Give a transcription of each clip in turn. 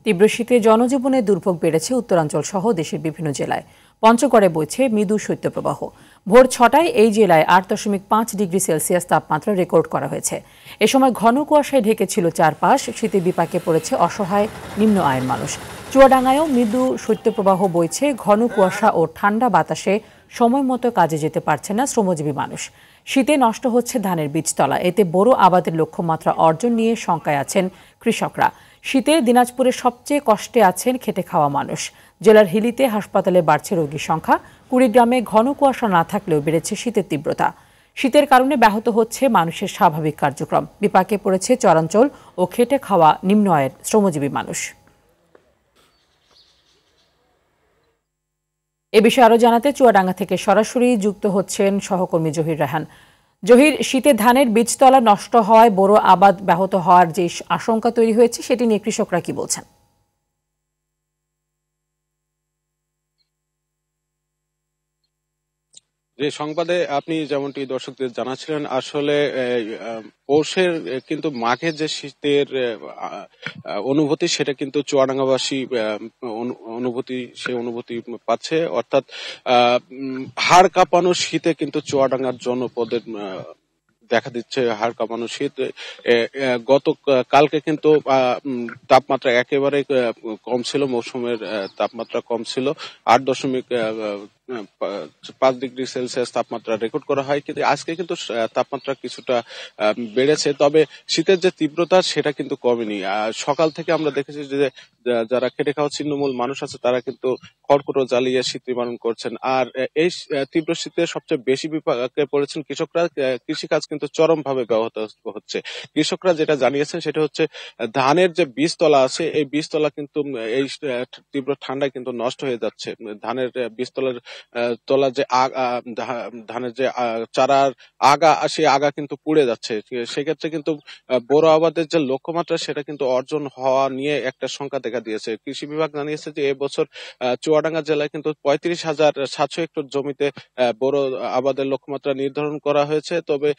তীব্র শীতে জনজীবনে দুর্ভোগ বেড়েছে উত্তরাঞ্চল সহ দেশের বিভিন্ন জেলায়। পঞ্চগড়ে বইছে মৃদু শৈত্যপ্রবাহ। ভোর 6টায় এই জেলায় 8.5 ডিগ্রি সেলসিয়াস তাপমাত্রা রেকর্ড করা হয়েছে। এ সময় ঘন কুয়াশায় ঢেকেছিল চারপাশ। শীতে বিপাকে পড়েছে অসহায় নিম্ন আয়ের মানুষ। চুয়াডাঙ্গায়ও মৃদু শৈত্যপ্রবাহ বইছে। ঘন কুয়াশা ও ঠান্ডা বাতাসে সময় মতো কাজে যেতে পারছে না শ্রমজীবী মানুষ। শীতে নষ্ট হচ্ছে ধানের বীজতলা। এতে বড় আবাদের লক্ষ্যমাত্রা অর্জন নিয়ে শঙ্কায় আছেন কৃষকরা। শীতে দিনাজপুরের সবচেয়ে কষ্টে আছেন খেটে খাওয়া মানুষ। জেলার হিলিতে হাসপাতালে বাড়ছে রোগীর সংখ্যা। কুড়িগ্রামে ঘন কুয়াশা না থাকলেও বেড়েছে শীতের তীব্রতা। শীতের কারণে ব্যাহত হচ্ছে মানুষের স্বাভাবিক কার্যক্রম। বিপাকে পড়েছে চরাঞ্চল ও খেটে খাওয়া নিম্ন আয়ের শ্রমজীবী মানুষ। এ বিষয়ে আরো জানাতে চুয়াডাঙ্গা থেকে সরাসরি যুক্ত হচ্ছেন সহকর্মী জহির রায়হান। জহির, শীতে ধানের বীজতলা নষ্ট হওয়ায় বড় আবাদ ব্যাহত হওয়ার যে আশঙ্কা তৈরি হয়েছে সেটি নিয়ে কৃষকরা কি বলছেন? যে সংবাদে আপনি যেমনটি দর্শকদের জানাচ্ছিলেন, আসলে পৌষের কিন্তু মাঘের যে শীতের অনুভূতি, সেটা কিন্তু চুয়াডাঙ্গাবাসী সেই অনুভূতি পাচ্ছে। অর্থাৎ হাড় কাঁপানো শীতে কিন্তু চুয়াডাঙ্গার জনপদের দেখা দিচ্ছে হাড় কাঁপানো শীত। গত কালকে কিন্তু তাপমাত্রা একেবারে কম ছিল, মৌসুমের তাপমাত্রা কম ছিল। 8.5 ডিগ্রি সেলসিয়াস তাপমাত্রা রেকর্ড করা হয়, কিন্তু আজকে কিন্তু তাপমাত্রা কিছুটা বেড়েছে। তবে শীতের যে তীব্রতা সেটা কিন্তু কমেনি। সকাল থেকে আমরা দেখেছি যে যারা খেটে খাওয়া ছিন্নমূল মানুষ আছে তারা কিন্তু খড়কুটো জ্বালিয়ে শীত নিবারণ করছেন। আর এই তীব্র শীতে সবচেয়ে বেশি বিপাকে পড়েছেন কৃষকরা। কৃষিকাজ কিন্তু চরম ভাবে ব্যাহত হচ্ছে। কৃষকরা যেটা জানিয়েছেন সেটা হচ্ছে ধানের যে বীজতলা আছে এই বীজতলা কিন্তু এই তীব্র ঠান্ডায় কিন্তু নষ্ট হয়ে যাচ্ছে। ধানের বীজতলার তলা যে ধানের যে চারার আগা, সেই আগা কিন্তু পুড়ে যাচ্ছে। সেক্ষেত্রে কিন্তু বড় আবাদের যে লক্ষ্যমাত্রা সেটা কিন্তু অর্জন হওয়া নিয়ে একটা শঙ্কা দেখা দিয়েছে। কৃষি বিভাগ জানিয়েছে যে এবছর চুয়াডাঙ্গা জেলায় কিন্তু 35,700 হেক্টর জমিতে বড় আবাদের লক্ষ্যমাত্রা নির্ধারণ করা হয়েছে। তবে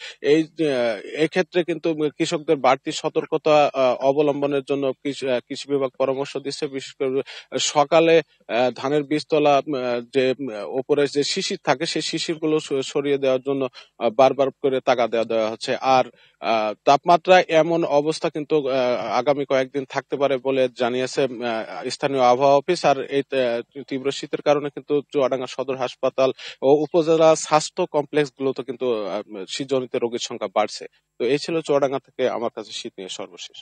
এক্ষেত্রে কিন্তু কৃষকদের বাড়তি সতর্কতা অবলম্বনের জন্য কৃষি বিভাগ পরামর্শ দিচ্ছে। বিশেষ করে সকালে ধানের বীজতলা যে ওপরে যে শিশির থাকে সেই শিশির গুলো সরিয়ে দেওয়ার জন্য বারবার করে তাগা দেওয়া হচ্ছে। আর তাপমাত্রা এমন অবস্থা কিন্তু আগামী কয়েকদিন থাকতে পারে বলে জানিয়েছে স্থানীয় আবহাওয়া অফিস। আর এই তীব্র শীতের কারণে কিন্তু চুয়াডাঙ্গা সদর হাসপাতাল ও উপজেলা স্বাস্থ্য কমপ্লেক্স গুলোতে কিন্তু শীতজনিত রোগীর সংখ্যা বাড়ছে। তো এই ছিল চুয়াডাঙ্গা থেকে আমার কাছে শীত নিয়ে সর্বশেষ।